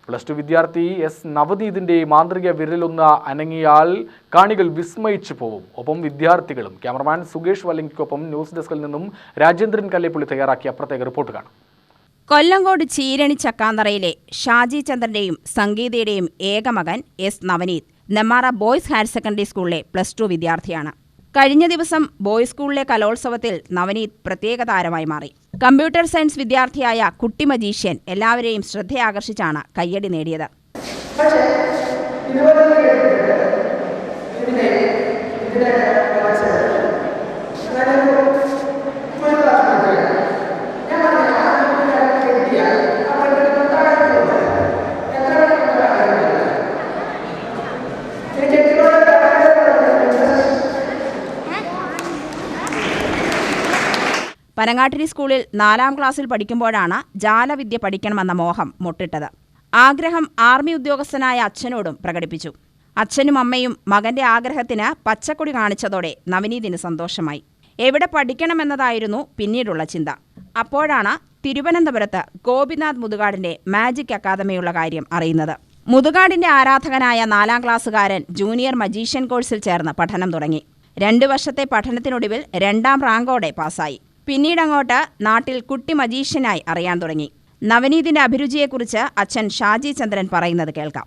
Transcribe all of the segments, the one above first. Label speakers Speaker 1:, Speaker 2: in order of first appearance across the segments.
Speaker 1: Plus two വിദ്യാർത്ഥി S നവനീതിന്റെ മാന്ത്രിക വിരലൊന്ന് അനങ്ങിയാൽ കാണികൾ വിസ്മയിച്ചു പോവും. ഒപ്പം വിദ്യാർത്ഥികളും. ക്യാമറമാൻ സുകേഷ് വല്ലങ്കിക്കൊപ്പം ന്യൂസ് ഡെസ്കിൽ നിന്നും രാജേന്ദ്രൻ കല്ലേപ്പുള്ളി തയ്യാറാക്കിയ പ്രത്യേക റിപ്പോർട്ട് കാണാം.
Speaker 2: കൊല്ലങ്കോട് ചീരണി ചക്കാന്തറയിലെ ഷാജി ചന്ദ്രന്റെയും സംഗീതയുടെയും ഏകമകൻ S Navaneeth Nemmara boys higher secondary സ്കൂളിലെ പ്ലസ് ടു വിദ്യാർത്ഥിയാണ്. കഴിഞ്ഞ ദിവസം ബോയ്സ് സ്കൂളിലെ കലോത്സവത്തിൽ നവനീത് പ്രത്യേക താരമായി മാറി. കമ്പ്യൂട്ടർ സയൻസ് വിദ്യാർത്ഥിയായ കുട്ടി മജീഷ്യൻ എല്ലാവരെയും ശ്രദ്ധയാകർഷിച്ചാണ് കയ്യടി നേടിയത്. പനങ്ങാട്ടിരി സ്കൂളിൽ 4ാം ക്ലാസ്സിൽ പഠിക്കുമ്പോഴാണ് ജാലവിദ്യ പഠിക്കണമെന്ന മോഹം മുട്ടിട്ടത്. ആഗ്രഹം ആർമി ഉദ്യോഗസ്ഥനായ അച്ഛനോടും പ്രകടിപ്പിച്ചു. അച്ഛനും അമ്മയും മകന്റെ ആഗ്രഹത്തിന് പച്ചക്കൊടി കാണിച്ചതോടെ നവനീതിന് സന്തോഷമായി. എവിടെ പഠിക്കണമെന്നതായിരുന്നു പിന്നീടുള്ള ചിന്ത. അപ്പോഴാണ് തിരുവനന്തപുരത്ത് ഗോപിനാഥ് മുതുകാടിന്റെ മാജിക് അക്കാദമിയുള്ള കാര്യം അറിയുന്നത്. മുതുകാടിന്റെ ആരാധകനായ 4ാം ക്ലാസ്സുകാരൻ ജൂനിയർ മജീഷ്യൻ കോഴ്സിൽ ചേർന്ന് പഠനം തുടങ്ങി. 2 വർഷത്തെ പഠനത്തിനൊടുവിൽ 2ാം റാങ്കോടെ പാസ്സായി. പിന്നീടങ്ങോട്ട് നാട്ടിൽ കുട്ടി മജീഷ്യനായി അറിയാൻ തുടങ്ങി. നവനീതിന്റെ അഭിരുചിയെക്കുറിച്ച് അച്ഛൻ ഷാജി ചന്ദ്രൻ പറയുന്നത് കേൾക്കാം.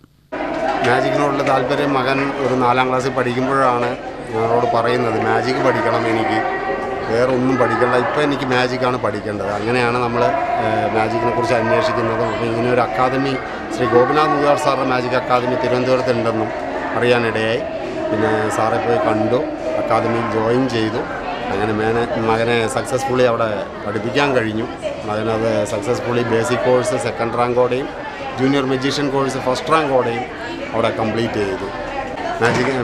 Speaker 3: മാജിക്കിനോടുള്ള താല്പര്യം മകൻ ഒരു 4ാം ക്ലാസ്സിൽ പഠിക്കുമ്പോഴാണ് ഞങ്ങളോട് പറയുന്നത്, മാജിക് പഠിക്കണം, എനിക്ക് വേറെ ഒന്നും പഠിക്കണ്ട, ഇപ്പം എനിക്ക് മാജിക്കാണ് പഠിക്കേണ്ടത്. അങ്ങനെയാണ് നമ്മൾ മാജിക്കിനെ കുറിച്ച് അന്വേഷിക്കുന്നതും. അപ്പോൾ ഇങ്ങനെ ഒരു അക്കാദമി ശ്രീ ഗോപിനാഥ് മുതുകാട് സാറിൻ്റെ മാജിക് അക്കാദമി തിരുവനന്തപുരത്തുണ്ടെന്നും അറിയാനിടയായി. പിന്നെ സാറെ പോയി കണ്ടു, അക്കാദമിയിൽ ജോയിൻ ചെയ്തു. അങ്ങനെ മകനെ സക്സസ്ഫുള്ളി അവിടെ പഠിപ്പിക്കാൻ കഴിഞ്ഞു. മകനത് സക്സസ്ഫുള്ളി ബേസിക് കോഴ്സ് 2nd റാങ്കോടെയും ജൂനിയർ മജീഷ്യൻ കോഴ്സ് 1st റാങ്കോടെയും അവിടെ കംപ്ലീറ്റ് ചെയ്തു.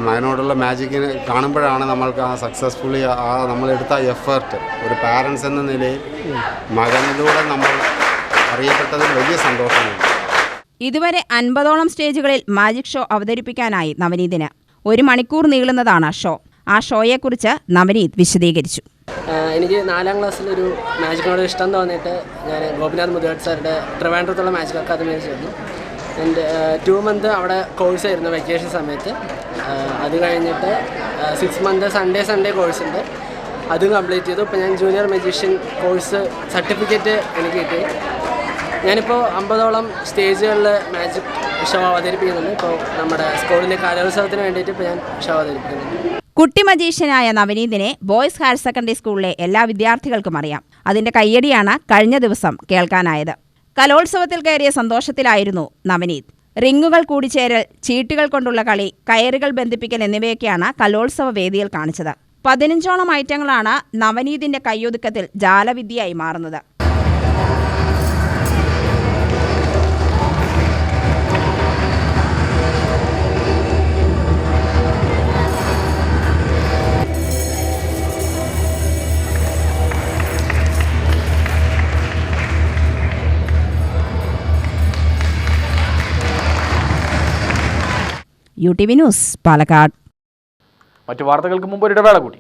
Speaker 3: മകനോടുള്ള മാജിക്കിന് കാണുമ്പോഴാണ് നമ്മൾക്ക് ആ സക്സസ്ഫുള്ളി നമ്മളെടുത്ത എഫേർട്ട് ഒരു പാരൻസ് എന്ന നിലയിൽ മകനിലൂടെ നമ്മൾ അറിയപ്പെട്ടതിൽ വലിയ സന്തോഷമുണ്ട്.
Speaker 2: ഇതുവരെ 50ഓളം സ്റ്റേജുകളിൽ മാജിക് ഷോ അവതരിപ്പിക്കാനായി നവനീതിന്. 1 മണിക്കൂർ നീളുന്നതാണ് ഷോ. ആ ഷോയെക്കുറിച്ച് നവനീത് വിശദീകരിച്ചു.
Speaker 4: എനിക്ക് 4ാം ക്ലാസ്സിലൊരു മാജിക്കിനോട് ഇഷ്ടം തോന്നിയിട്ട് ഞാൻ ഗോപിനാഥ് മുതുകാട് സാറുടെ ട്രിവാൻഡ്രത്തുള്ള മാജിക് അക്കാദമിയിൽ ചേർന്നു. എൻ്റെ 2 മന്ത് അവിടെ കോഴ്സായിരുന്നു വെക്കേഷൻ സമയത്ത്. അത് കഴിഞ്ഞിട്ട് 6 മന്ത് സൺഡേ കോഴ്സുണ്ട്, അതും കംപ്ലീറ്റ് ചെയ്തു. ഇപ്പോൾ ഞാൻ ജൂനിയർ മജീഷ്യൻ കോഴ്സ് സർട്ടിഫിക്കറ്റ് എനിക്ക് കിട്ടി. ഞാനിപ്പോൾ 50ഓളം സ്റ്റേജുകളിൽ മാജിക് ഷോ അവതരിപ്പിക്കുന്നുണ്ട്. ഇപ്പോൾ നമ്മുടെ സ്കൂളിലെ കലോത്സവത്തിന് വേണ്ടിയിട്ട് ഇപ്പോൾ ഞാൻ ഷോ അവതരിപ്പിക്കുന്നുണ്ട്.
Speaker 2: കുട്ടി മജീഷ്യനായ നവനീതിനെ ബോയ്സ് ഹയർ സെക്കൻഡറി സ്കൂളിലെ എല്ലാ വിദ്യാർത്ഥികൾക്കും അറിയാം. അതിന്റെ കയ്യടിയാണ് കഴിഞ്ഞ ദിവസം കേൾക്കാനായത്. കലോത്സവത്തിൽ കയറിയ സന്തോഷത്തിലായിരുന്നു നവനീത്. റിങ്ങുകൾ കൂടിച്ചേരൽ, ചീട്ടുകൾ കൊണ്ടുള്ള കളി, കയറുകൾ ബന്ധിപ്പിക്കൽ എന്നിവയൊക്കെയാണ് കലോത്സവ വേദിയിൽ കാണിച്ചത്. 15ഓളം ഐറ്റങ്ങളാണ് നവനീതിന്റെ കയ്യൊതുക്കത്തിൽ ജാലവിദ്യയായി മാറുന്നത്. UTV news, Palakkad.
Speaker 1: മറ്റു വാർത്തകൾക്ക് മുമ്പ് ഒരു ഇടവേള കൂടി.